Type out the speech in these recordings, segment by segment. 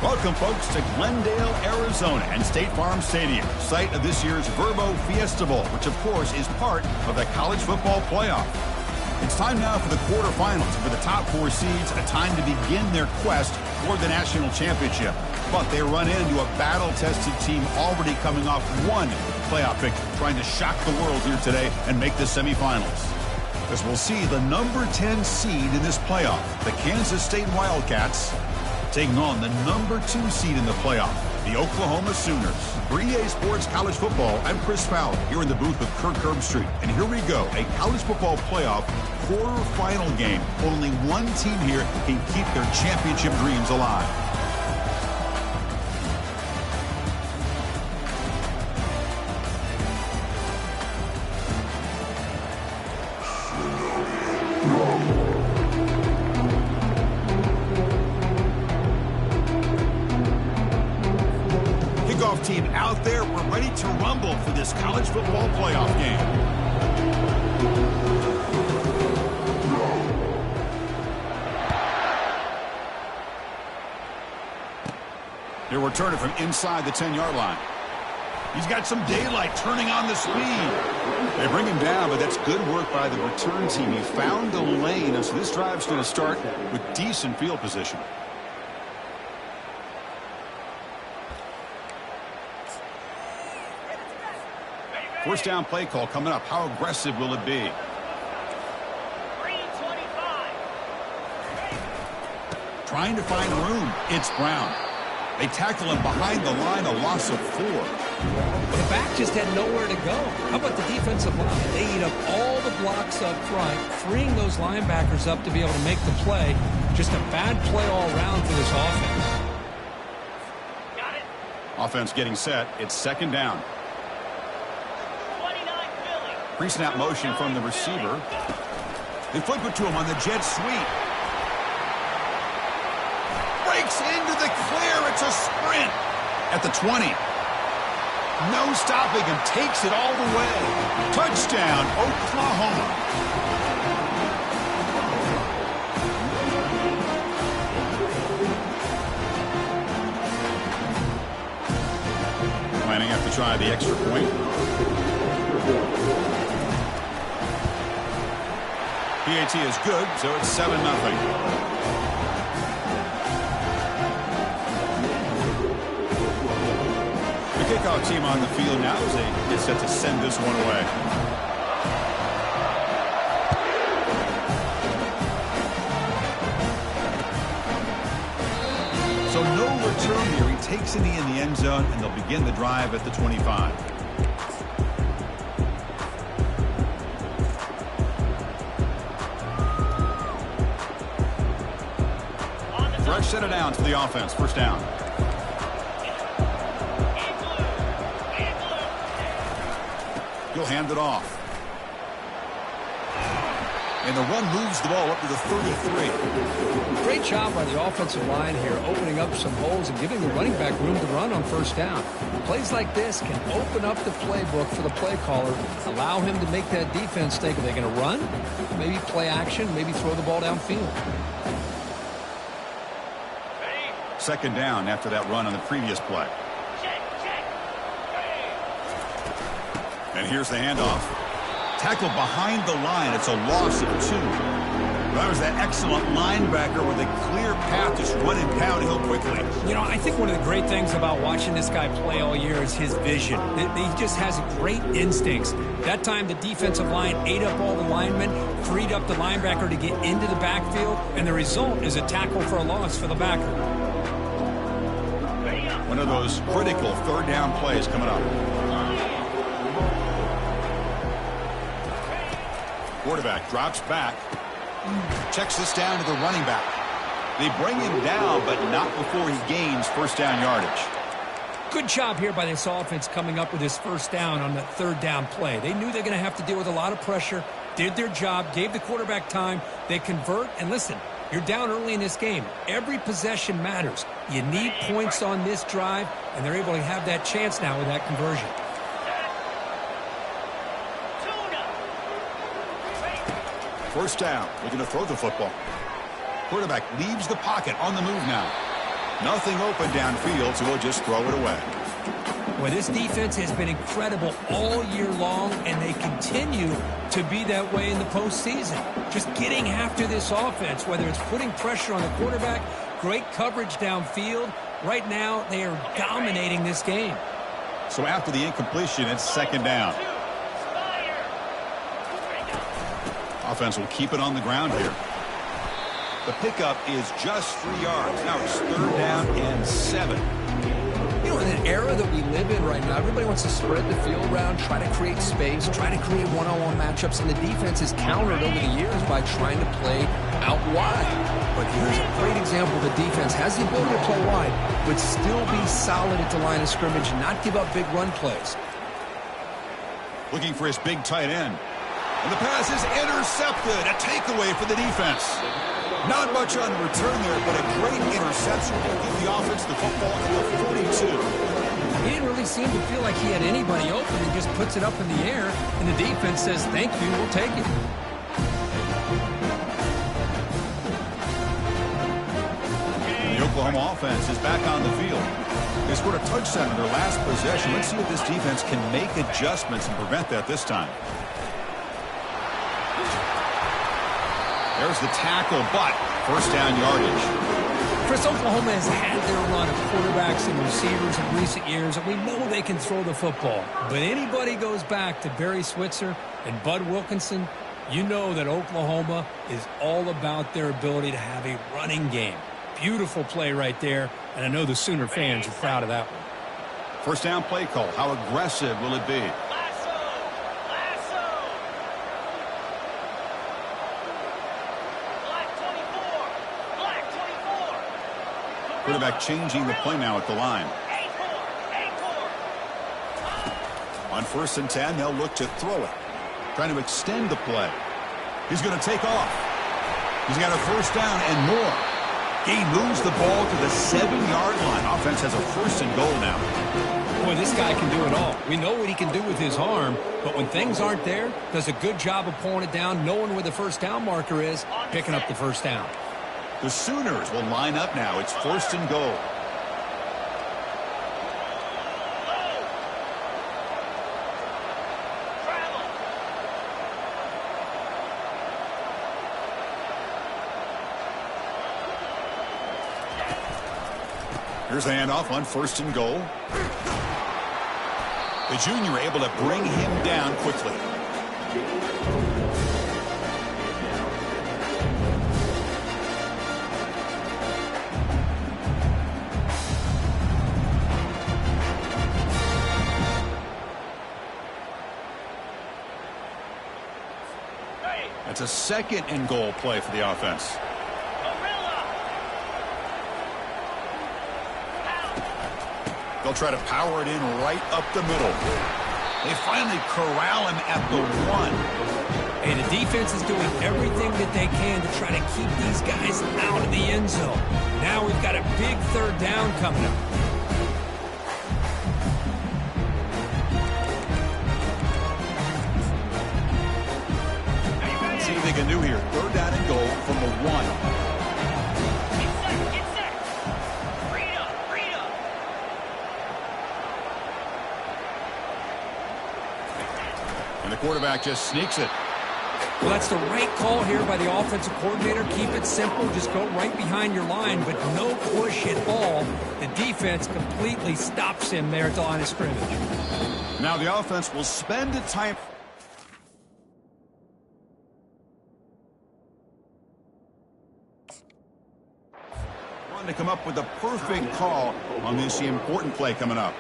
Welcome, folks, to Glendale, Arizona and State Farm Stadium, site of this year's Verbo Fiesta Bowl, which, of course, is part of the college football playoff. It's time now for the quarterfinals. For the top four seeds, a time to begin their quest toward the national championship. But they run into a battle-tested team already coming off one playoff victory, trying to shock the world here today and make the semifinals. As we'll see, the number 10 seed in this playoff, the Kansas State Wildcats, taking on the number 2 seed in the playoff, the Oklahoma Sooners. For EA Sports College Football, I'm Chris Fowler, here in the booth with Kirk Herbstreit. And here we go, a college football playoff quarterfinal game. Only one team here can keep their championship dreams alive. Team out there, we're ready to rumble for this college football playoff game. Here we're turning from inside the 10-yard line. He's got some daylight, turning on the speed. They bring him down, but that's good work by the return team. He found the lane, and so this drive's going to start with decent field position. First down play call coming up. How aggressive will it be? 325. Trying to find room. It's Brown. They tackle him behind the line, a loss of 4. The back just had nowhere to go. How about the defensive line? They eat up all the blocks up front, freeing those linebackers up to be able to make the play. Just a bad play all around for this offense. Got it. Offense getting set. It's second down. Pre-snap motion from the receiver. They flip it to him on the jet sweep. Breaks into the clear. It's a sprint at the 20. No stopping him. Takes it all the way. Touchdown, Oklahoma. Planning to try the extra point. PAT is good, so it's 7-0. The kickoff team on the field now as they get set to send this one away. So no return here. He takes it in the end zone, and they'll begin the drive at the 25. Set it down to the offense. First down. He'll hand it off. And the run moves the ball up to the 33. Great job by the offensive line here, opening up some holes and giving the running back room to run on first down. Plays like this can open up the playbook for the play caller, allow him to make that defense think, are they going to run? Maybe play action, maybe throw the ball downfield. Second down after that run on the previous play. And here's the handoff. Tackle behind the line. It's a loss of 2. That was that excellent linebacker with a clear path just running downhill quickly. You know, I think one of the great things about watching this guy play all year is his vision. He just has great instincts. That time, the defensive line ate up all the linemen, freed up the linebacker to get into the backfield, and the result is a tackle for a loss for the backer. One of those critical third down plays coming up. Quarterback drops back. Checks this down to the running back. They bring him down, but not before he gains first down yardage. Good job here by this offense coming up with his first down on that third down play. They knew they're going to have to deal with a lot of pressure, did their job, gave the quarterback time. They convert, and listen, you're down early in this game. Every possession matters. You need points on this drive, and they're able to have that chance now with that conversion. First down. Looking to throw the football. Quarterback leaves the pocket on the move now. Nothing open downfield, so he'll just throw it away. Well, this defense has been incredible all year long, and they continue to be that way in the postseason. Just getting after this offense, whether it's putting pressure on the quarterback, great coverage downfield. Right now, they are dominating this game. So after the incompletion, it's second down. Offense will keep it on the ground here. The pickup is just 3 yards. Now it's third down and 7. You know, in an era that we live in right now, everybody wants to spread the field around, try to create space, try to create one-on-one matchups, and the defense is countered over the years by trying to play out wide. But here's a great example. The defense has the ability to play wide, but still be solid at the line of scrimmage, not give up big run plays. Looking for his big tight end. And the pass is intercepted. A takeaway for the defense. Not much on return there, but a great interception to give the offense the football at the 42. He didn't really seem to feel like he had anybody open. He just puts it up in the air, and the defense says, thank you, we'll take it. The Oklahoma offense is back on the field. They scored a touchdown in their last possession. Let's see if this defense can make adjustments and prevent that this time. There's the tackle, but first down yardage. Chris, Oklahoma has had their run of quarterbacks and receivers in recent years, and we know they can throw the football. But anybody goes back to Barry Switzer and Bud Wilkinson, you know that Oklahoma is all about their ability to have a running game. Beautiful play right there, and I know the Sooner fans are proud of that one. First down play call. How aggressive will it be? Quarterback changing the play now at the line. On 1st and 10, they'll look to throw it. Trying to extend the play. He's going to take off. He's got a first down and more. He moves the ball to the 7-yard line. Offense has a 1st and goal now. Boy, this guy can do it all. We know what he can do with his arm, but when things aren't there, does a good job of pulling it down, knowing where the first down marker is, picking up the first down. The Sooners will line up now. It's 1st and goal. Here's the handoff on 1st and goal. The junior able to bring him down quickly. It's a 2nd and goal play for the offense. They'll try to power it in right up the middle. They finally corral him at the 1. And the defense is doing everything that they can to try to keep these guys out of the end zone. Now we've got a big 3rd down coming up. See what they can do here. 3rd down and goal from the 1. And the quarterback just sneaks it. Well, that's the right call here by the offensive coordinator. Keep it simple. Just go right behind your line, but no push at all. The defense completely stops him there at the line of scrimmage. Now the offense will spend the time. To come up with a perfect call on this important play coming up.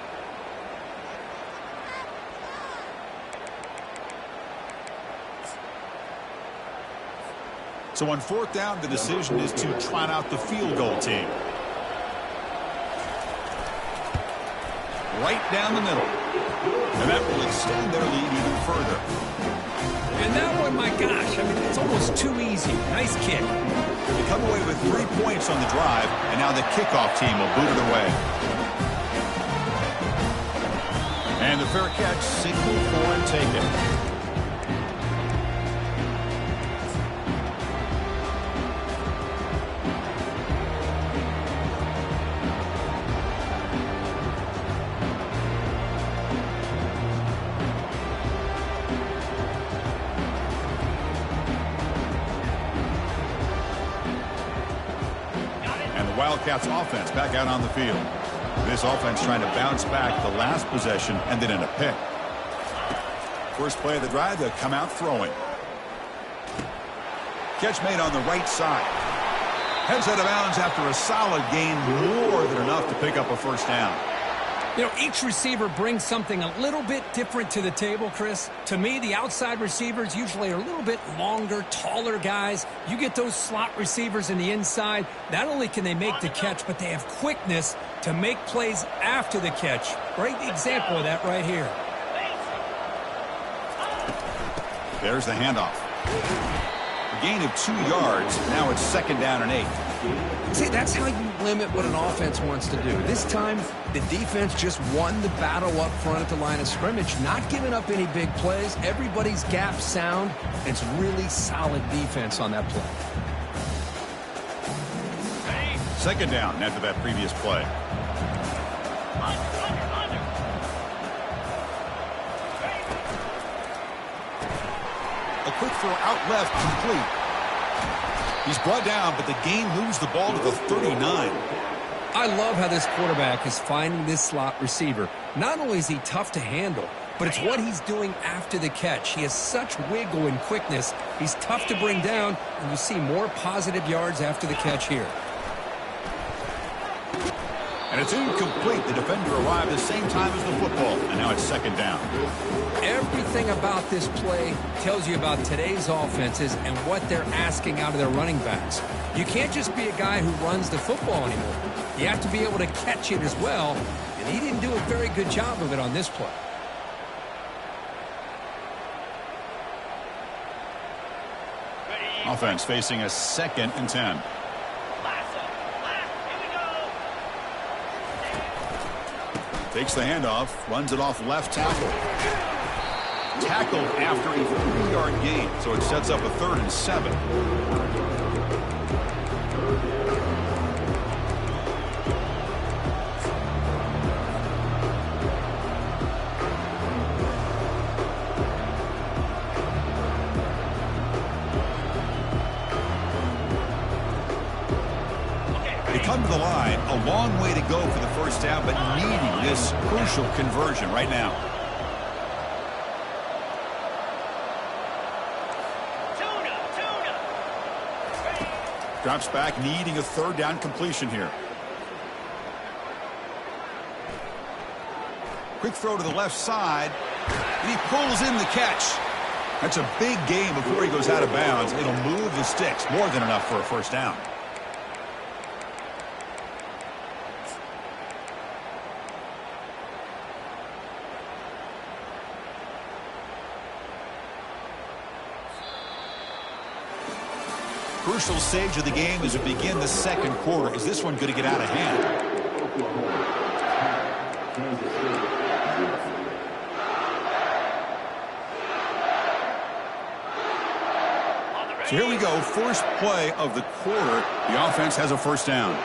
So on 4th down, the decision is to trot out the field goal team. Right down the middle. And that will extend their lead even further. And that one, my gosh, I mean, it's almost too easy. Nice kick. They come away with 3 points on the drive, and now the kickoff team will boot it away. And the fair catch, signal for and taken. Wildcats offense back out on the field. This offense trying to bounce back the last possession and then in a pick. First play of the drive, they'll come out throwing. Catch made on the right side. Heads out of bounds after a solid gain, more than enough to pick up a first down. You know, each receiver brings something a little bit different to the table, Chris. To me, the outside receivers usually are a little bit longer, taller guys. You get those slot receivers in the inside, not only can they make the catch, but they have quickness to make plays after the catch. Great example of that right here. There's the handoff. A gain of 2 yards. Now it's 2nd down and 8. See, that's how you limit what an offense wants to do. This time, the defense just won the battle up front at the line of scrimmage, not giving up any big plays. Everybody's gap sound. It's really solid defense on that play. 2nd down after that previous play. A quick throw out left, complete. He's brought down, but the gain moves the ball to the 39. I love how this quarterback is finding this slot receiver. Not only is he tough to handle, but it's what he's doing after the catch. He has such wiggle and quickness. He's tough to bring down, and you see more positive yards after the catch here. And it's incomplete. The defender arrived at the same time as the football, and now it's 2nd down. Everything about this play tells you about today's offenses and what they're asking out of their running backs. You can't just be a guy who runs the football anymore. You have to be able to catch it as well, and he didn't do a very good job of it on this play. Offense facing a 2nd and 10. Takes the handoff, runs it off left tackle. Tackled after a 3-yard gain, so it sets up a 3rd and 7. They come to the line, a long way to go for the first down, but needing this crucial conversion right now. Drops back, needing a 3rd down completion here. Quick throw to the left side, and he pulls in the catch. That's a big gain before he goes out of bounds. It'll move the sticks, more than enough for a first down. Crucial stage of the game as we begin the 2nd quarter. Is this one going to get out of hand? So here we go. First play of the quarter. The offense has a first down.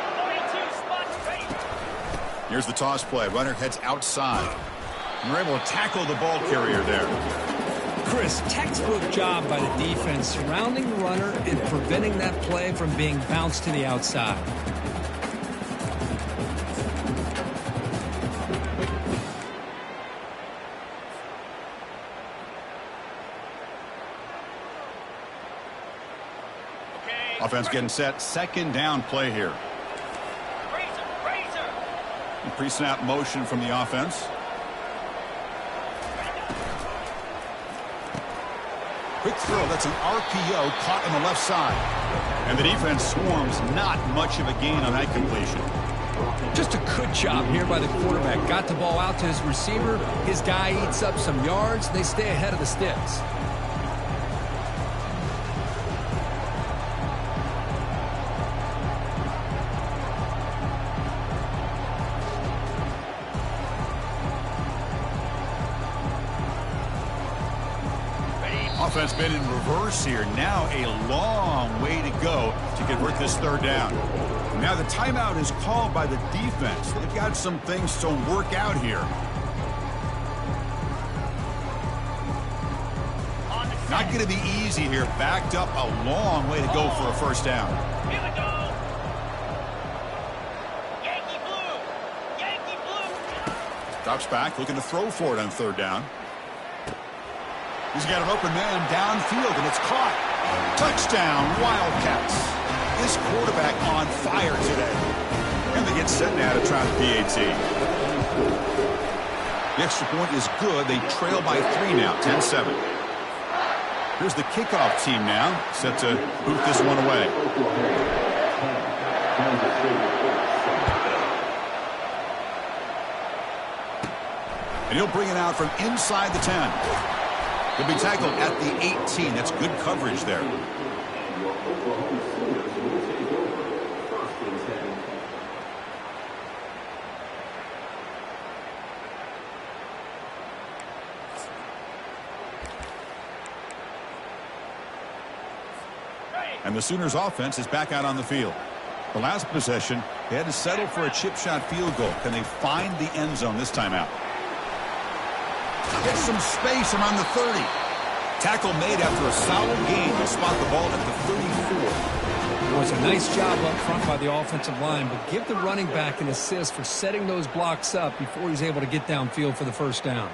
Here's the toss play. Runner heads outside. And we're able to tackle the ball carrier there. Chris, textbook job by the defense surrounding the runner and preventing that play from being bounced to the outside. Offense getting set. 2nd down play here. Pre-snap motion from the offense. Quick throw, that's an RPO caught on the left side. And the defense swarms, not much of a gain on that completion. Just a good job here by the quarterback. Got the ball out to his receiver. His guy eats up some yards. They stay ahead of the sticks. Offense been in reverse here. Now a long way to go to convert this 3rd down. Now the timeout is called by the defense. They've got some things to work out here. Not going to be easy here. Backed up a long way to go for a first down. Drops back, looking to throw for it on third down. He's got an open man downfield, and it's caught. Touchdown, Wildcats. This quarterback on fire today. And they get set now to try the PAT. The extra point is good. They trail by 3 now, 10-7. Here's the kickoff team now, set to boot this one away. And he'll bring it out from inside the 10. He'll be tackled at the 18. That's good coverage there. And the Sooners offense is back out on the field. The last possession, they had to settle for a chip shot field goal. Can they find the end zone this time out? Gets some space around the 30. Tackle made after a solid gain. They'll spot the ball at the 34. It was a nice job up front by the offensive line, but give the running back an assist for setting those blocks up before he's able to get downfield for the first down.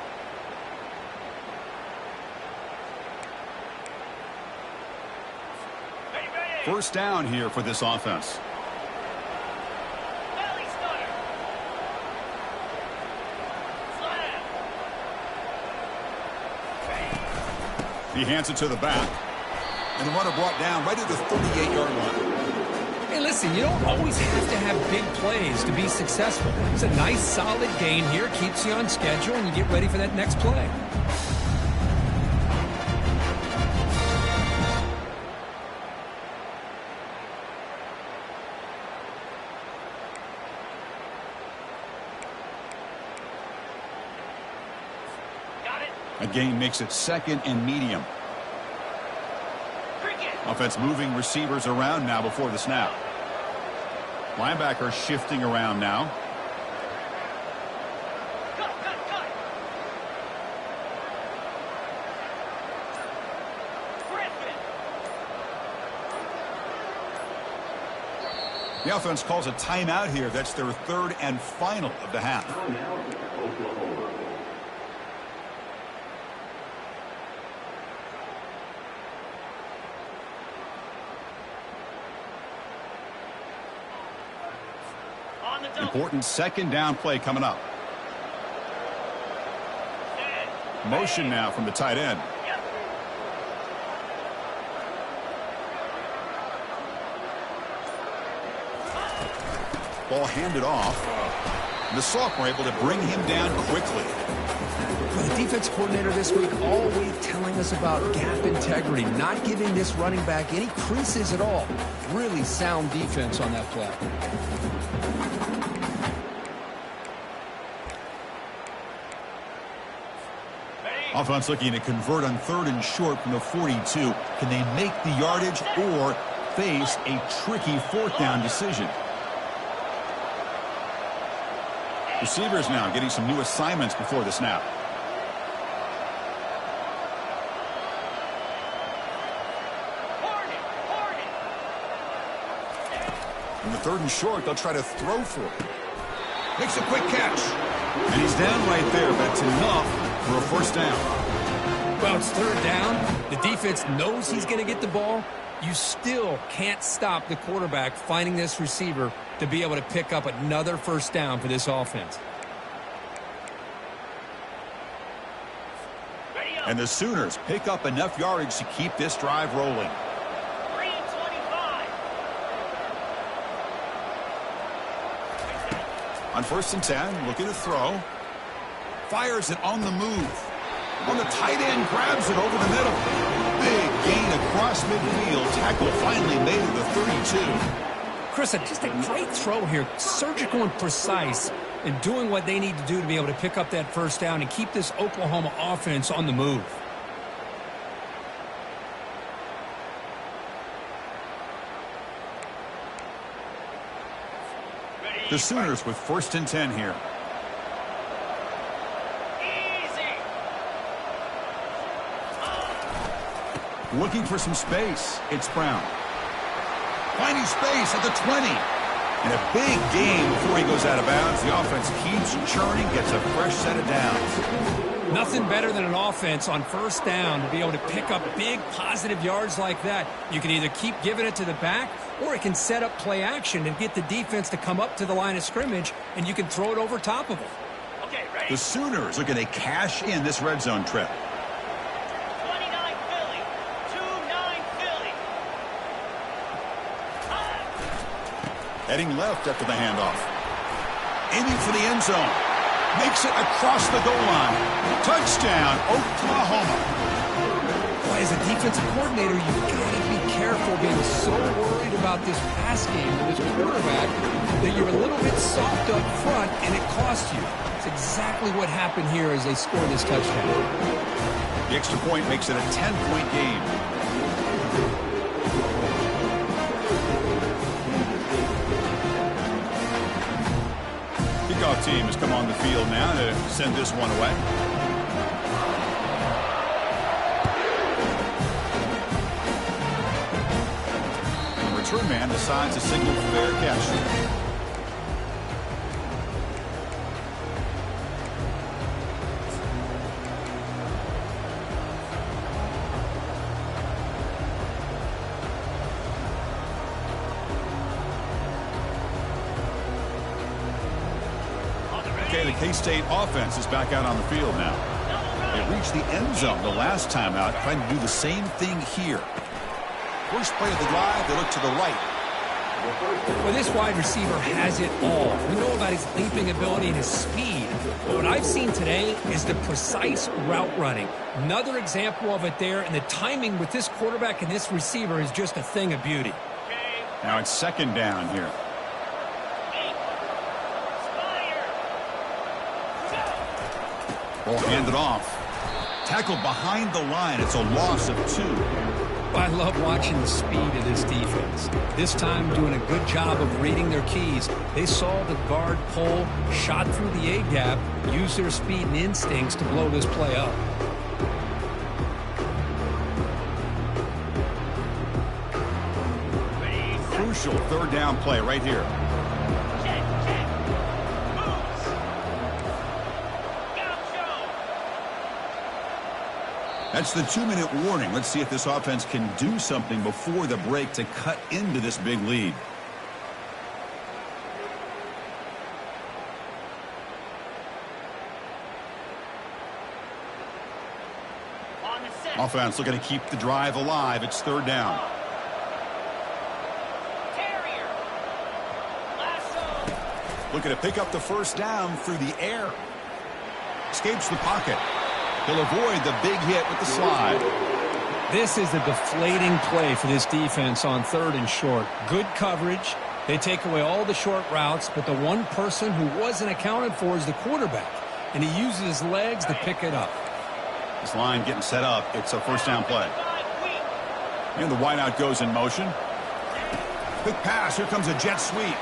First down here for this offense. He hands it to the back. And the runner brought down right at the 38-yard line. Hey, listen, you don't always have to have big plays to be successful. It's a nice, solid gain here. Keeps you on schedule, and you get ready for that next play. A gain makes it second and medium. Offense moving receivers around now before the snap. Linebacker shifting around now. The offense calls a timeout here. That's their third and final of the half. Important second down play coming up. Motion now from the tight end. Ball handed off. The sophomore able to bring him down quickly. The defense coordinator this week all week telling us about gap integrity, not giving this running back any creases at all. Really sound defense on that play. Offense looking to convert on third and short from the 42. Can they make the yardage or face a tricky fourth down decision? Receivers now getting some new assignments before the snap. On the third and short, they'll try to throw for it. Makes a quick catch. And he's down right there, but it's enough for a first down. Well, it's third down. The defense knows he's going to get the ball. You still can't stop the quarterback finding this receiver to be able to pick up another first down for this offense. And the Sooners pick up enough yardage to keep this drive rolling. On first and 10, looking to throw. Fires it on the move. On the tight end, grabs it over the middle. Big gain across midfield. Tackle finally made at the 32. Chris, just a great throw here. Surgical and precise and doing what they need to do to be able to pick up that first down and keep this Oklahoma offense on the move. The Sooners with first and 10 here. Looking for some space. It's Brown. Finding space at the 20. In a big game before he goes out of bounds, the offense keeps churning, gets a fresh set of downs. Nothing better than an offense on first down to be able to pick up big positive yards like that. You can either keep giving it to the back, or it can set up play action and get the defense to come up to the line of scrimmage, and you can throw it over top of them. Okay, ready? The Sooners looking to cash in this red zone trip. 29 Philly. 2-9 Philly. Heading left after the handoff. Aiming for the end zone. Makes it across the goal line. Touchdown, Oklahoma. Well, as a defensive coordinator, you've got to be careful being so worried about this pass game with this quarterback that you're a little bit soft up front and it costs you. It's exactly what happened here as they score this touchdown. The extra point makes it a 10-point game. Kickoff team has come on the field now to send this one away. The return man decides to signal fair catch. Okay, the K-State offense is back out on the field now. They reached the end zone the last time out, trying to do the same thing here. First play of the drive, they look to the right. Well, this wide receiver has it all. We know about his leaping ability and his speed. But what I've seen today is the precise route running. Another example of it there, and the timing with this quarterback and this receiver is just a thing of beauty. Now it's second down here. Ball handed off. Tackled behind the line. It's a loss of 2. I love watching the speed of this defense. This time doing a good job of reading their keys. They saw the guard pull, shot through the A-gap, used their speed and instincts to blow this play up. Crucial third down play right here. That's the 2-minute warning. Let's see if this offense can do something before the break to cut into this big lead. Offense looking to keep the drive alive. It's third down. Looking to pick up the first down through the air. Escapes the pocket. He'll avoid the big hit with the slide. This is a deflating play for this defense on third and short. Good coverage. They take away all the short routes, but the one person who wasn't accounted for is the quarterback, and he uses his legs to pick it up. This line getting set up. It's a first down play. And the wideout goes in motion. Quick pass. Here comes a jet sweep.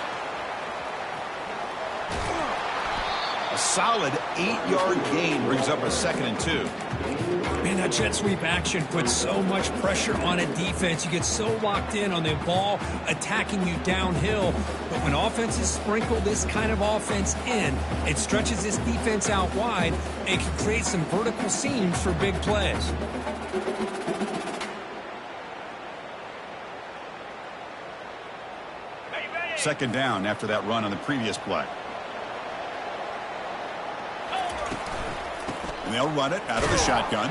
A solid 8-yard gain brings up a 2nd and 2. Man, that jet sweep action puts so much pressure on a defense. You get so locked in on the ball attacking you downhill. But when offenses sprinkle this kind of offense in, it stretches this defense out wide and can create some vertical seams for big plays. Second down after that run on the previous play. And they'll run it out of the shotgun.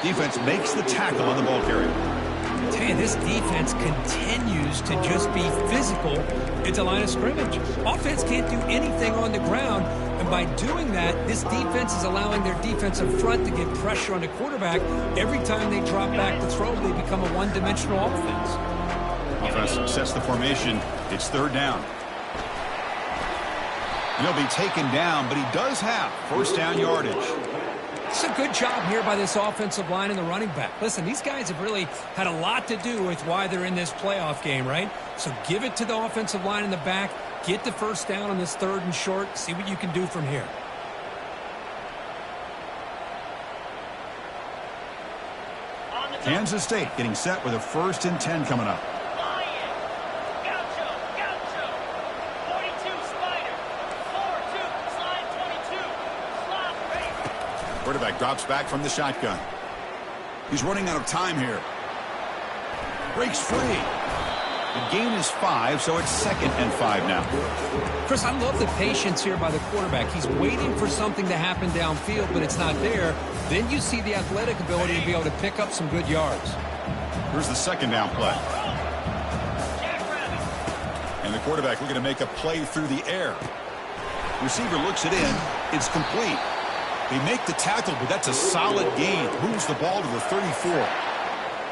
Defense makes the tackle on the ball carrier. I tell you, this defense continues to just be physical at the line of scrimmage. Offense can't do anything on the ground, and by doing that, this defense is allowing their defensive front to get pressure on the quarterback. Every time they drop back to throw, they become a one-dimensional offense. Offense sets the formation. It's third down. And he'll be taken down, but he does have first down yardage. It's a good job here by this offensive line and the running back. Listen, these guys have really had a lot to do with why they're in this playoff game, right? So give it to the offensive line in the back. Get the first down on this third and short. See what you can do from here. Kansas State getting set with a 1st and 10 coming up. drops back from the shotgun. He's running out of time here. Breaks free. The gain is 5, so it's 2nd and 5 now. Chris, I love the patience here by the quarterback. He's waiting for something to happen downfield, but it's not there. Then you see the athletic ability to be able to pick up some good yards. Here's the 2nd down play. And the quarterback looking to make a play through the air. Receiver looks it in. It's complete. They make the tackle, but that's a solid gain. Moves the ball to the 34.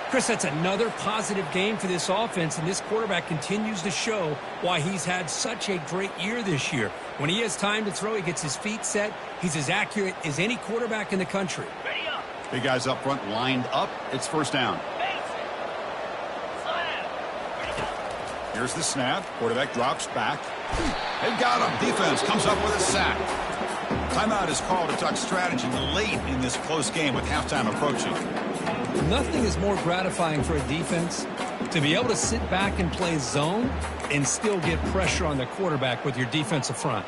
Chris, that's another positive game for this offense, and this quarterback continues to show why he's had such a great year this year. When he has time to throw, he gets his feet set. He's as accurate as any quarterback in the country. Big guys up front lined up. It's 1st down. Here's the snap. Quarterback drops back. They got him. Defense comes up with a sack. Timeout is called to talk strategy late in this close game with halftime approaching. Nothing is more gratifying for a defense to be able to sit back and play zone and still get pressure on the quarterback with your defensive front.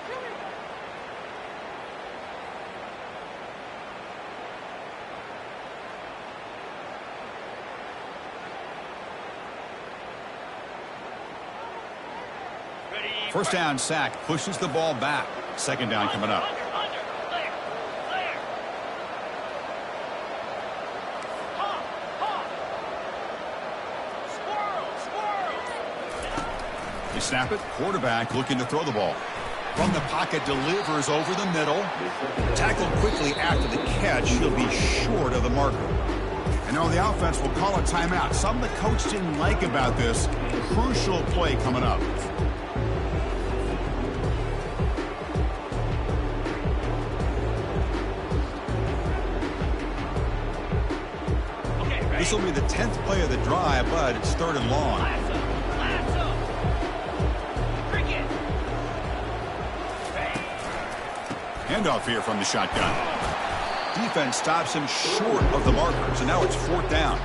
First down sack pushes the ball back. 2nd down coming up. They snap it. Quarterback looking to throw the ball. From the pocket, delivers over the middle. Tackled quickly after the catch. He'll be short of the marker. And now the offense will call a timeout. Something the coach didn't like about this. Crucial play coming up. This will be the 10th play of the drive, but it's 3rd and long. Handoff here from the shotgun. Defense stops him short of the markers, and now it's 4th down.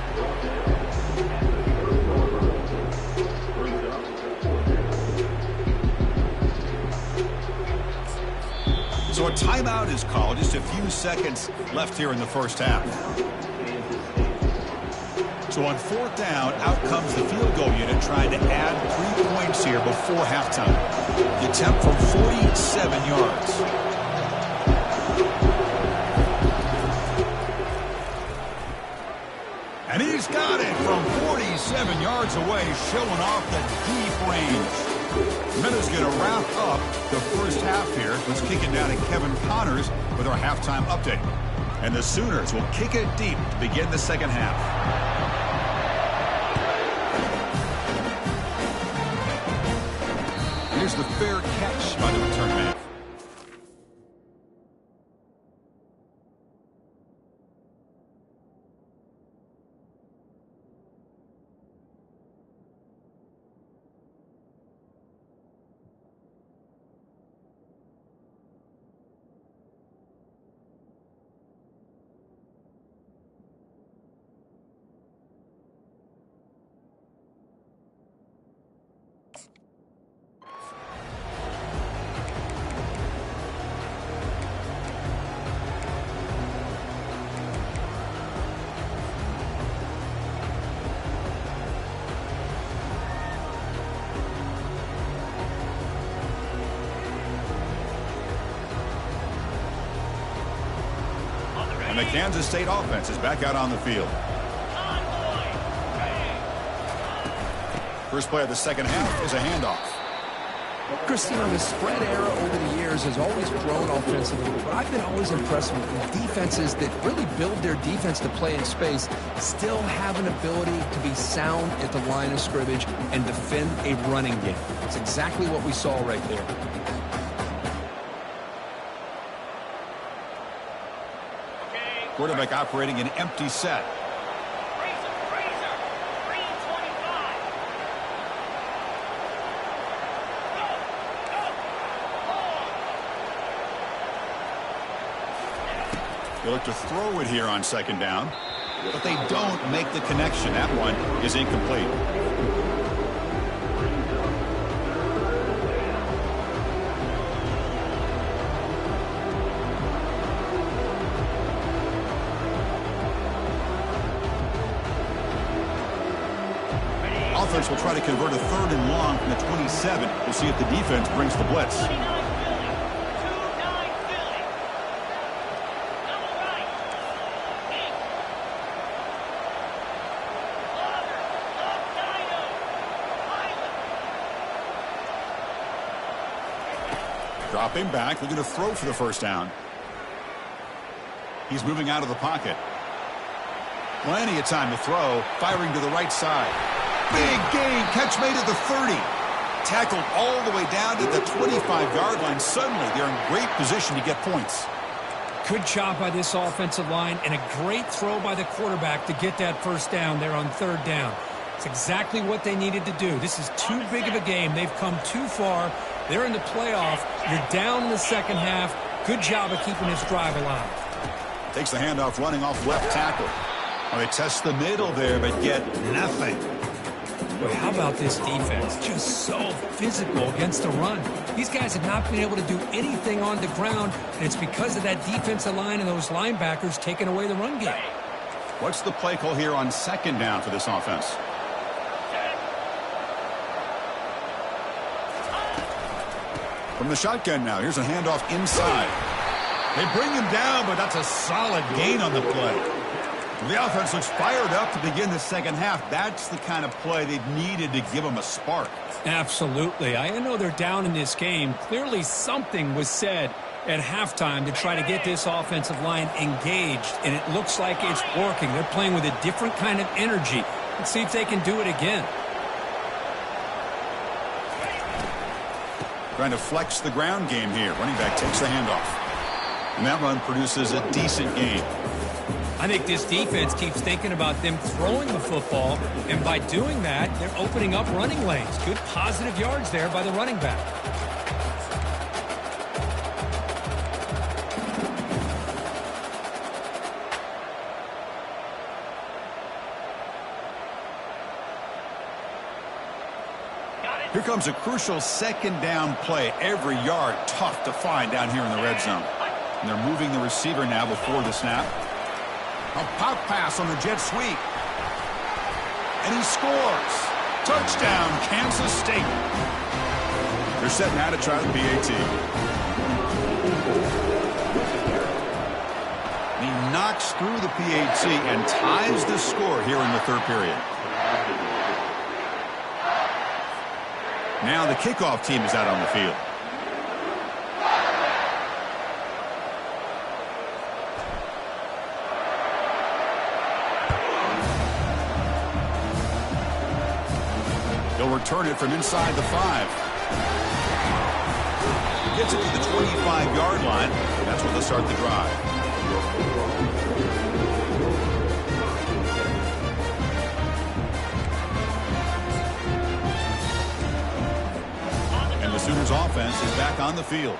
So a timeout is called. Just a few seconds left here in the 1st half. So on 4th down, out comes the field goal unit trying to add 3 points here before halftime. The attempt from 47 yards. And he's got it from 47 yards away, showing off the deep range. Minutes going to wrap up the 1st half here. Let's kick it down to Kevin Connors with our halftime update. And the Sooners will kick it deep to begin the 2nd half. Here's the fair catch by the return man. And the Kansas State offense is back out on the field. First play of the 2nd half is a handoff. Christine, the spread era over the years has always grown offensively, but I've been always impressed with defenses that really build their defense to play in space, still have an ability to be sound at the line of scrimmage and defend a running game. It's exactly what we saw right there. Quarterback operating an empty set. They look to throw it here on 2nd down, but they don't make the connection. That one is incomplete. Offense will try to convert a 3rd and long from the 27. We'll see if the defense brings the blitz. 29 Philly. 2-9 Philly. Double right. 8. Lauder. Up Dino. Island. Dropping back. They're going to throw for the first down. He's moving out of the pocket. Plenty of time to throw. Firing to the right side. Big gain. Catch made at the 30. Tackled all the way down to the 25-yard line. Suddenly, they're in great position to get points. Good job by this offensive line and a great throw by the quarterback to get that first down there on 3rd down. It's exactly what they needed to do. This is too big of a game. They've come too far. They're in the playoff. You're down in the second half. Good job of keeping this drive alive. Takes the handoff running off left tackle. Well, they test the middle there, but get nothing. Boy, how about this defense? Just so physical against the run. These guys have not been able to do anything on the ground, and it's because of that defensive line and those linebackers taking away the run game. What's the play call here on 2nd down for this offense? From the shotgun now, here's a handoff inside. They bring him down, but that's a solid gain on the play. The offense looks fired up to begin the second half. That's the kind of play they've needed to give them a spark. Absolutely. I know they're down in this game. Clearly something was said at halftime to try to get this offensive line engaged, and it looks like it's working. They're playing with a different kind of energy. Let's see if they can do it again. Trying to flex the ground game here. Running back takes the handoff. And that run produces a decent gain. I think this defense keeps thinking about them throwing the football, and by doing that, they're opening up running lanes. Good positive yards there by the running back. Here comes a crucial 2nd down play. Every yard tough to find down here in the red zone. And they're moving the receiver now before the snap. A pop pass on the jet sweep. And he scores. Touchdown, Kansas State. They're setting out to try the PAT. He knocks through the PAT and ties the score here in the 3rd period. Now the kickoff team is out on the field. They'll return it from inside the 5. Gets it to the 25-yard line. That's where they'll start the drive. And the Sooners offense is back on the field.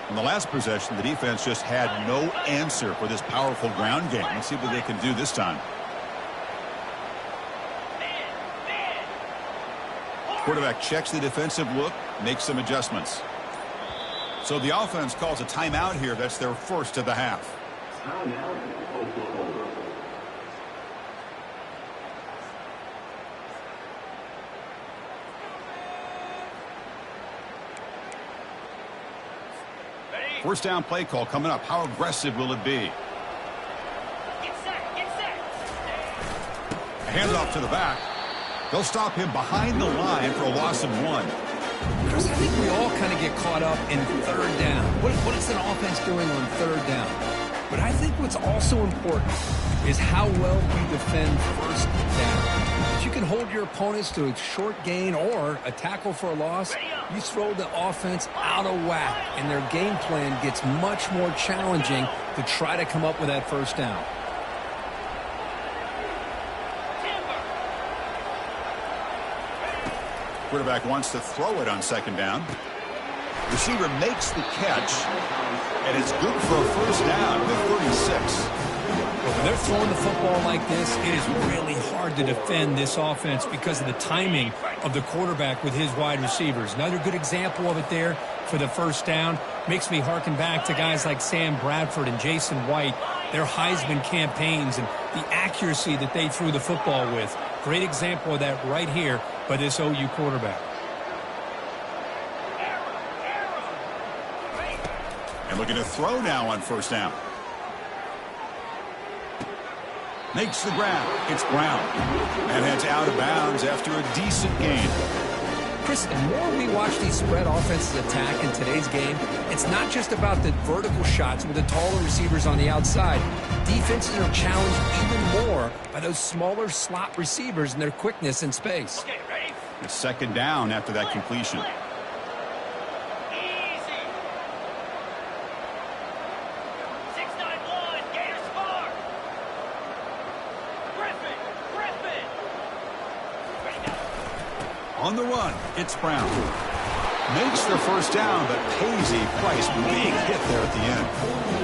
In the last possession, the defense just had no answer for this powerful ground game. Let's see what they can do this time. Quarterback checks the defensive look, makes some adjustments. So the offense calls a timeout here. That's their first of the half. First down play call coming up. How aggressive will it be? Get set. Get set. A handoff to the back. They'll stop him behind the line for a loss of 1. Chris, I think we all kind of get caught up in 3rd down. What is an offense doing on 3rd down? But I think what's also important is how well we defend 1st down. If you can hold your opponents to a short gain or a tackle for a loss, you throw the offense out of whack, and their game plan gets much more challenging to try to come up with that 1st down. Quarterback wants to throw it on 2nd down. Receiver makes the catch, and it's good for a first down at 36. When they're throwing the football like this, it is really hard to defend this offense because of the timing of the quarterback with his wide receivers. Another good example of it there for the first down. Makes me harken back to guys like Sam Bradford and Jason White, their Heisman campaigns and the accuracy that they threw the football with. Great example of that right here by this OU quarterback. And looking to throw now on first down. Makes the grab. It's Brown. And heads out of bounds after a decent gain. Chris, the more we watch these spread offenses attack in today's game, it's not just about the vertical shots with the taller receivers on the outside. Defenses are challenged even more by those smaller slot receivers and their quickness in space. Okay, ready? It's second down after that completion. Easy. 6-9-1. Gators far. Griffin. Ready now. On the run, it's Brown. Makes the first down, but pays a price. Big hit there at the end.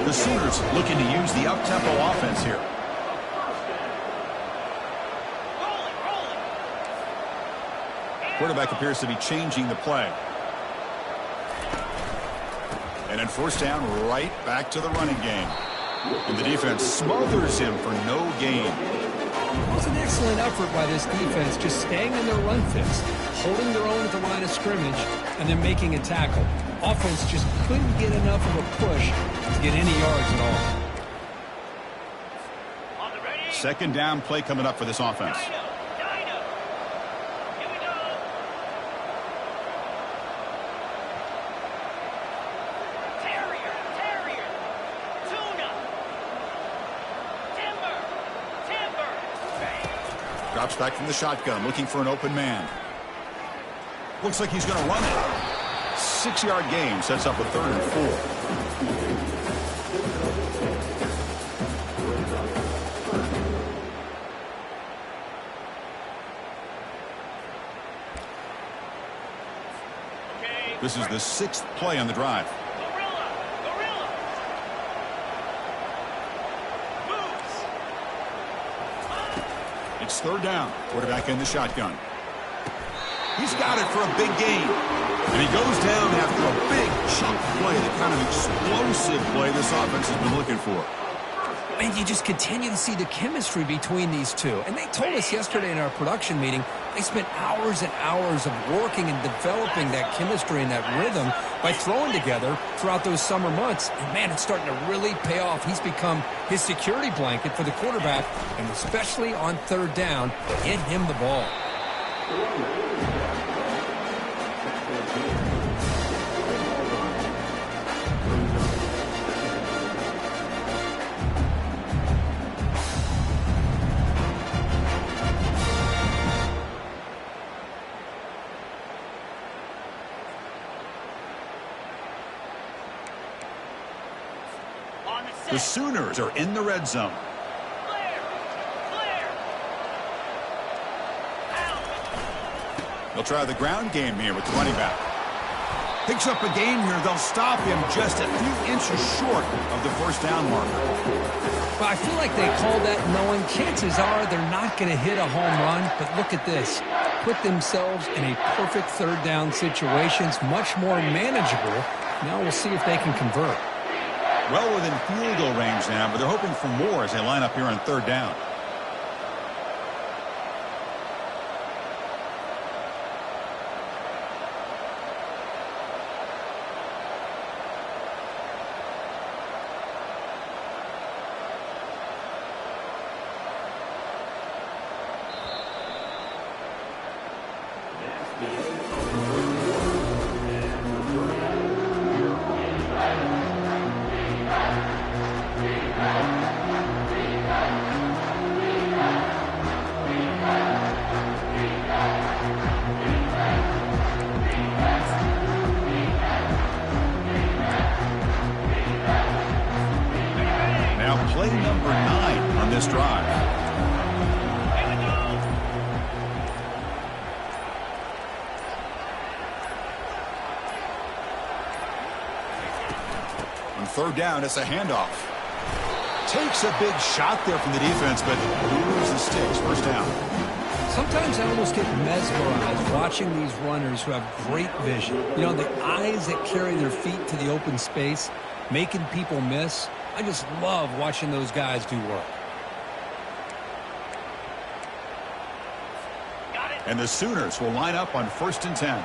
The Sooners looking to use the up-tempo offense here. Rolling. Quarterback appears to be changing the play. And then first down, right back to the running game. And the defense smothers him for no gain. It was an excellent effort by this defense, just staying in their run fix, holding their own at the line of scrimmage, and then making a tackle. Offense just couldn't get enough of a push to get any yards at all. On the ready. Second down play coming up for this offense. Dino. Here we go. Terrier. Tuna. Timber. Drops back from the shotgun, looking for an open man. Looks like he's going to run it. 6-yard gain sets up a 3rd and 4. Okay. This is the 6th play on the drive. Gorilla. Moves. It's 3rd down. Quarterback in the shotgun. He's got it for a big gain. And he goes down after a big chunk play, the kind of explosive play this offense has been looking for. And you just continue to see the chemistry between these two. And they told us yesterday in our production meeting, they spent hours and hours of working and developing that chemistry and that rhythm by throwing together throughout those summer months. And, man, it's starting to really pay off. He's become his security blanket for the quarterback, and especially on 3rd down, get him the ball. On the set. The Sooners are in the red zone. Clear. Out. They'll try the ground game here with the running back. Picks up a gain here. They'll stop him just a few inches short of the first down marker. But I feel like they call that knowing chances are they're not going to hit a home run. But look at this. Put themselves in a perfect 3rd down situation. It's much more manageable. Now we'll see if they can convert. Well within field goal range now, but they're hoping for more as they line up here on 3rd down. Play number 9 on this drive. Here we go. On 3rd down, it's a handoff. Takes a big shot there from the defense, but loses the sticks. First down. Sometimes I almost get mesmerized watching these runners who have great vision. You know, the eyes that carry their feet to the open space, making people miss. I just love watching those guys do work. And the Sooners will line up on 1st and 10.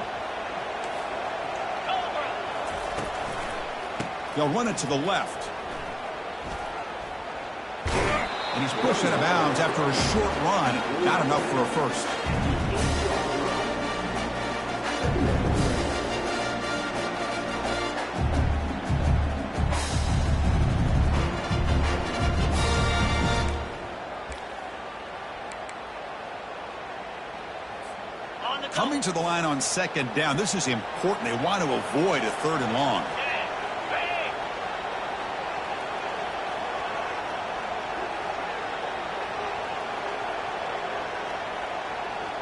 They'll run it to the left. And he's pushed out of bounds after a short run. Not enough for a first. Coming to the line on 2nd down. This is important. They want to avoid a 3rd and long.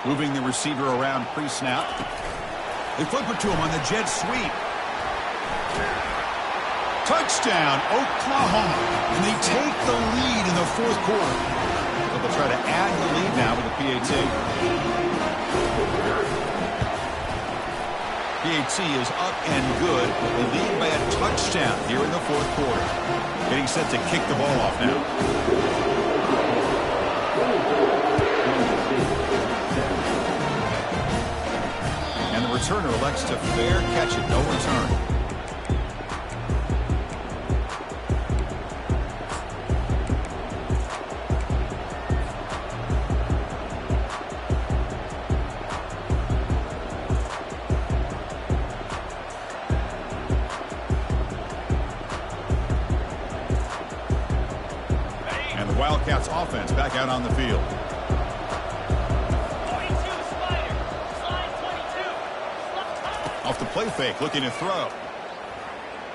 Moving the receiver around pre-snap. They flip it to him on the jet sweep. Touchdown, Oklahoma. And they take the lead in the 4th quarter. So they'll try to add the lead now with the PAT. PAT is up and good. They lead by a touchdown here in the 4th quarter. Getting set to kick the ball off now. And the returner elects to fair catch it. No return. Wildcats offense back out on the field. 42 Slider. Slide 22. Off the play fake, looking to throw.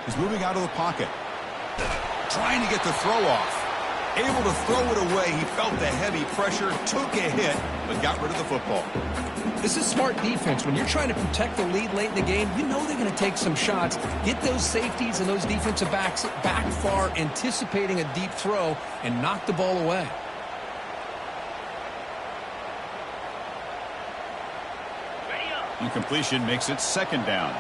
He's moving out of the pocket. Trying to get the throw off. Able to throw it away. He felt the heavy pressure, took a hit, but got rid of the football. This is smart defense. When you're trying to protect the lead late in the game, you know they're going to take some shots. Get those safeties and those defensive backs back far, anticipating a deep throw, and knock the ball away. Incompletion makes it 2nd down.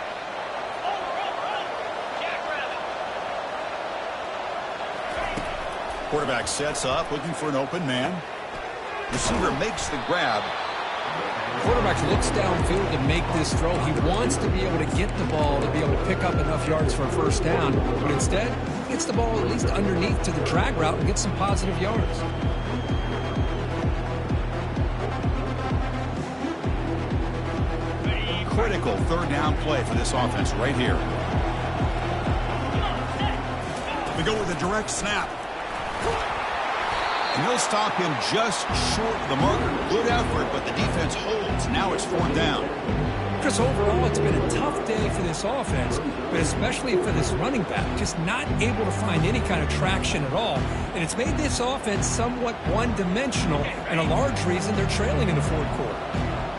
Quarterback sets up, looking for an open man. Receiver makes the grab. Quarterback looks downfield to make this throw. He wants to be able to get the ball to be able to pick up enough yards for a 1st down, but instead he gets the ball at least underneath to the drag route and gets some positive yards. Critical 3rd down play for this offense right here. They go with a direct snap. And they'll stop him just short of the marker. Good effort, but the defense holds. Now it's 4th down. Chris, overall, it's been a tough day for this offense, but especially for this running back. Just not able to find any kind of traction at all. And it's made this offense somewhat one-dimensional, and a large reason they're trailing in the 4th quarter.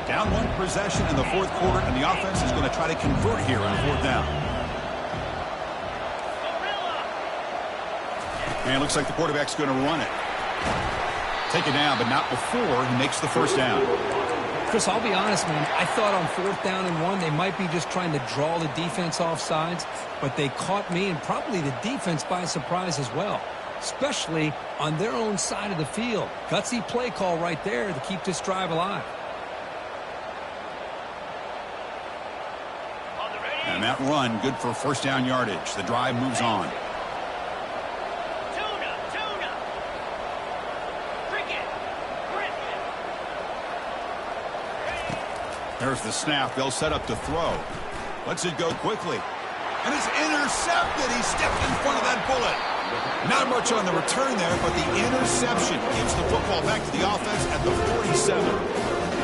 Down 1 possession in the 4th quarter, and the offense is going to try to convert here on 4th down. And it looks like the quarterback's going to run it. Take it down, but not before he makes the 1st down. Chris, I'll be honest, man. I thought on 4th down and 1, they might be just trying to draw the defense off sides, but they caught me and probably the defense by surprise as well, especially on their own side of the field. Gutsy play call right there to keep this drive alive. And that run, good for 1st down yardage. The drive moves on. There's the snap. They'll set up to throw. Lets it go quickly. And it's intercepted. He stepped in front of that bullet. Not much on the return there, but the interception gives the football back to the offense at the 47.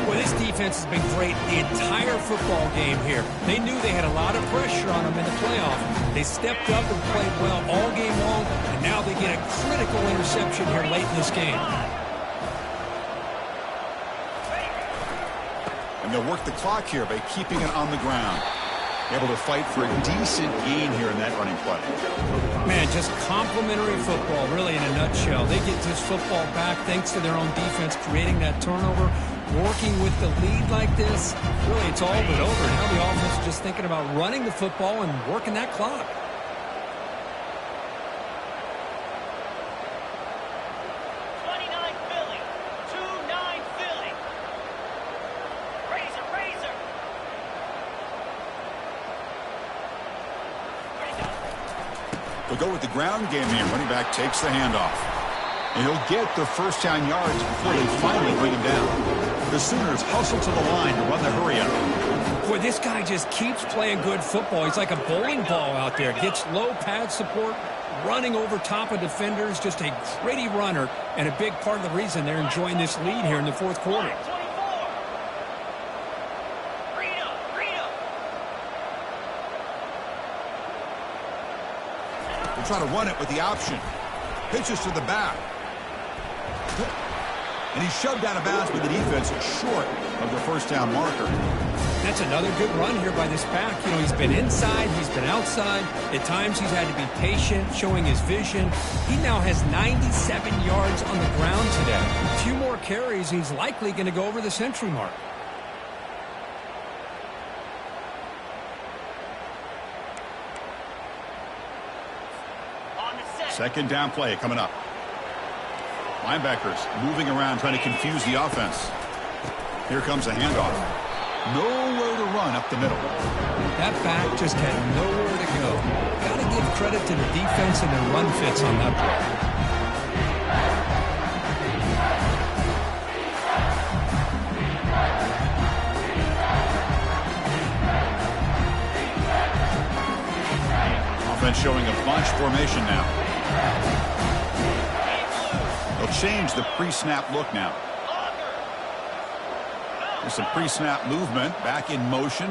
Well, this defense has been great the entire football game here. They knew they had a lot of pressure on them in the playoff. They stepped up and played well all game long, and now they get a critical interception here late in this game. And they'll work the clock here by keeping it on the ground. Able to fight for a decent gain here in that running play. Man, just complimentary football, really, in a nutshell. They get this football back thanks to their own defense, creating that turnover, working with the lead like this. Really, it's all but over. Now the offense is just thinking about running the football and working that clock. go with the ground game here. Running back takes the handoff. And he'll get the first down yards before they finally bring him down. The Sooners hustle to the line to run the hurry up. Boy, this guy just keeps playing good football. He's like a bowling ball out there. Gets low pad support, running over top of defenders. Just a gritty runner, and a big part of the reason they're enjoying this lead here in the fourth quarter. We'll try to run it with the option. Pitches to the back. And he's shoved out of bounds by the defense short of the first down marker. That's another good run here by this back. You know, he's been inside, he's been outside. At times he's had to be patient, showing his vision. He now has 97 yards on the ground today. A few more carries, he's likely going to go over the century mark. Second down play coming up. Linebackers moving around trying to confuse the offense. Here comes a handoff. Nowhere to run up the middle. That back just had nowhere to go. Got to give credit to the defense and their run fits on that play. Offense showing a bunch formation now. They'll change the pre-snap look now. There's some pre-snap movement. Back in motion.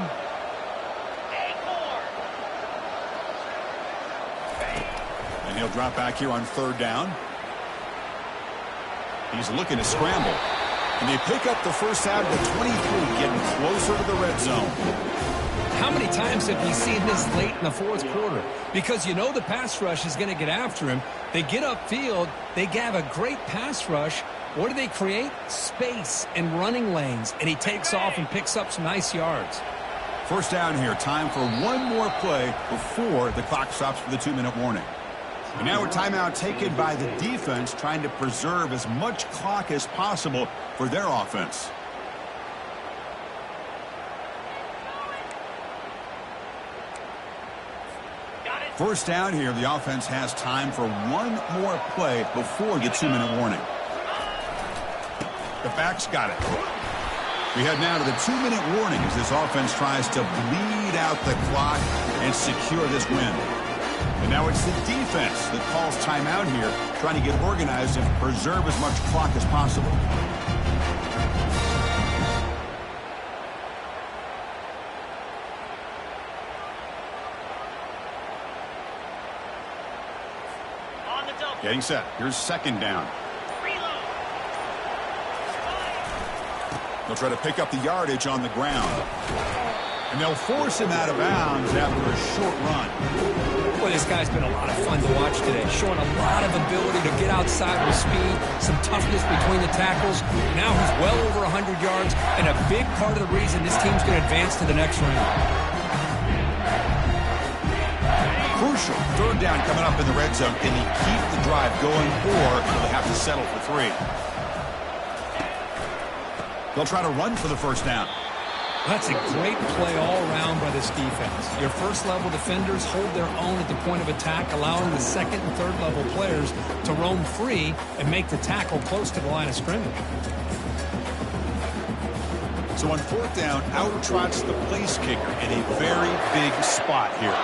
And he'll drop back here on third down. He's looking to scramble. And they pick up the first out of the 23, getting closer to the red zone. How many times have we seen this late in the fourth quarter? Because you know the pass rush is going to get after him. They get upfield. They have a great pass rush. What do they create? Space and running lanes. And he takes off and picks up some nice yards. First down here. Time for one more play before the clock stops for the 2-minute warning. And now a timeout taken by the defense, trying to preserve as much clock as possible for their offense. First down here, the offense has time for one more play before the 2-minute warning. The back's got it. We head now to the 2-minute warning as this offense tries to bleed out the clock and secure this win. And now it's the defense that calls timeout here, trying to get organized and preserve as much clock as possible. Getting set. Here's second down. They'll try to pick up the yardage on the ground. And they'll force him out of bounds after a short run. Boy, this guy's been a lot of fun to watch today. Showing a lot of ability to get outside with speed, some toughness between the tackles. Now he's well over 100 yards, and a big part of the reason this team's going to advance to the next round. Crucial third down coming up in the red zone. Can he keep the drive going, or will they have to settle for 3? They'll try to run for the first down. That's a great play all around by this defense. Your first-level defenders hold their own at the point of attack, allowing the second and third-level players to roam free and make the tackle close to the line of scrimmage. So on fourth down, out trots the place kicker in a very big spot here.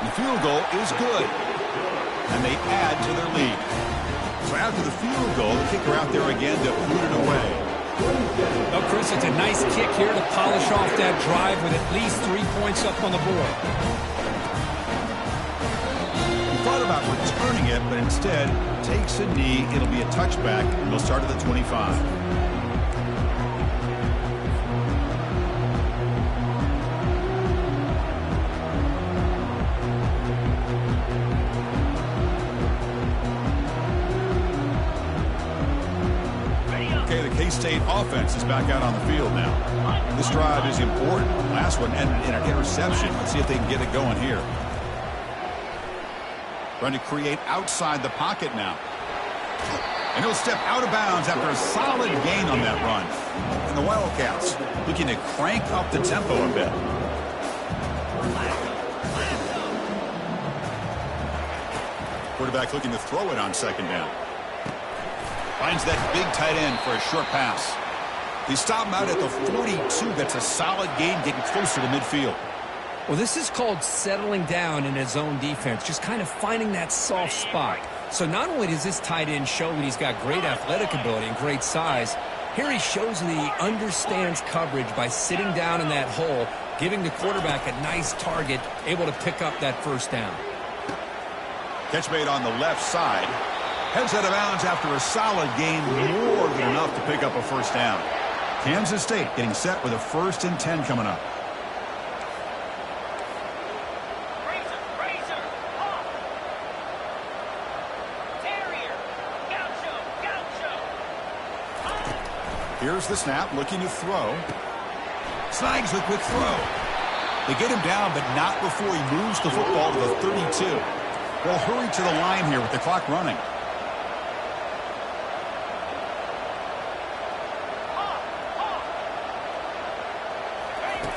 The field goal is good, and they add to their lead. So after the field goal, the kicker out there again to put it away. Oh, Chris, it's a nice kick here to polish off that drive with at least 3 points up on the board. He thought about returning it, but instead takes a knee. It'll be a touchback, and they'll start at the 25. K-State offense is back out on the field now. This drive is important. Last one ended in an interception. Let's see if they can get it going here. Trying to create outside the pocket now. And he'll step out of bounds after a solid gain on that run. And the Wildcats looking to crank up the tempo a bit. Quarterback looking to throw it on second down. Finds that big tight end for a short pass. He stopped him out at the 42. That's a solid gain, getting closer to midfield. Well, this is called settling down in his own defense, just kind of finding that soft spot. So not only does this tight end show that he's got great athletic ability and great size, here he shows that he understands coverage by sitting down in that hole, giving the quarterback a nice target, able to pick up that first down. Catch made on the left side. Heads out of bounds after a solid gain, more than enough to pick up a first down. Kansas State getting set with a 1st and 10 coming up. Razor, hawk. Terrier, gaucho. Here's the snap, looking to throw. Snags the quick throw. They get him down, but not before he moves the football to the 32. Well, hurry to the line here with the clock running.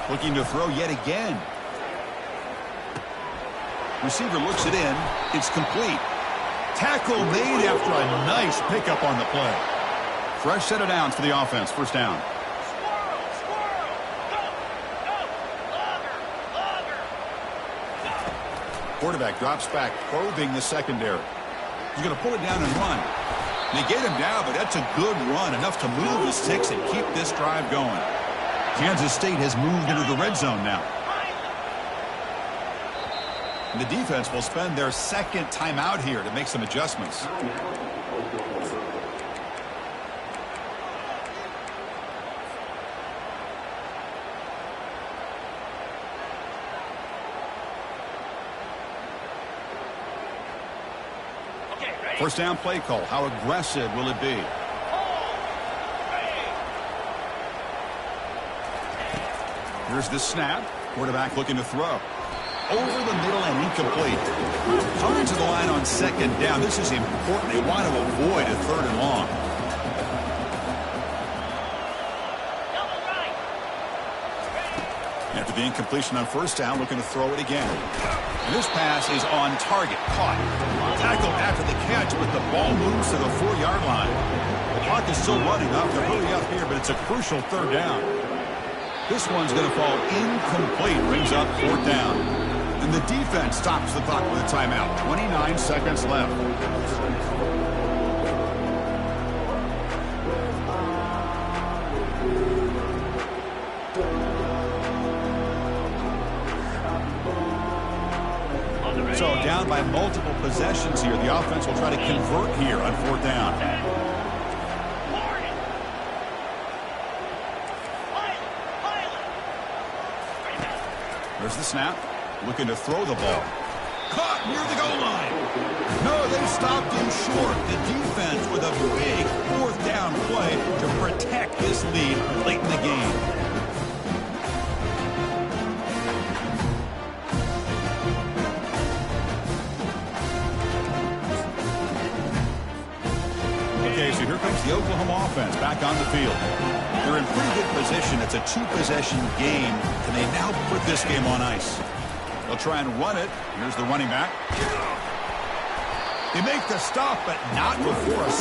Looking to throw yet again. Receiver looks it in. It's complete. Tackle made after a nice pickup on the play. Fresh set of downs for the offense. First down. Squirrel. Go. Logger. Quarterback drops back, probing the secondary. He's going to pull it down and run. They get him down, but that's a good run, enough to move the sticks and keep this drive going. Kansas State has moved into the red zone now. And the defense will spend their second timeout here to make some adjustments. Okay, ready? First down play call. How aggressive will it be? Here's the snap. Quarterback looking to throw. Over the middle and incomplete. Coming to the line on second down. This is important. They want to avoid a 3rd and long. Double right. After the incompletion on first down, looking to throw it again. And this pass is on target. Caught. Tackled after the catch, but the ball moves to the 4-yard line. The clock is still running. Up to hurry up here, but it's a crucial 3rd down. This one's going to fall incomplete. Brings up 4th down. And the defense stops the clock with a timeout. 29 seconds left. So down by multiple possessions here. The offense will try to convert here on 4th down. There's the snap. Looking to throw the ball. Caught near the goal line. No, they stopped him short. The defense with a big 4th down play to protect this lead late in the game. Okay, so here comes the Oklahoma offense back on the field. They're in pretty good position. It's a 2-possession game. Can they now put this game on ice? They'll try and run it. Here's the running back. They make the stop, but not before a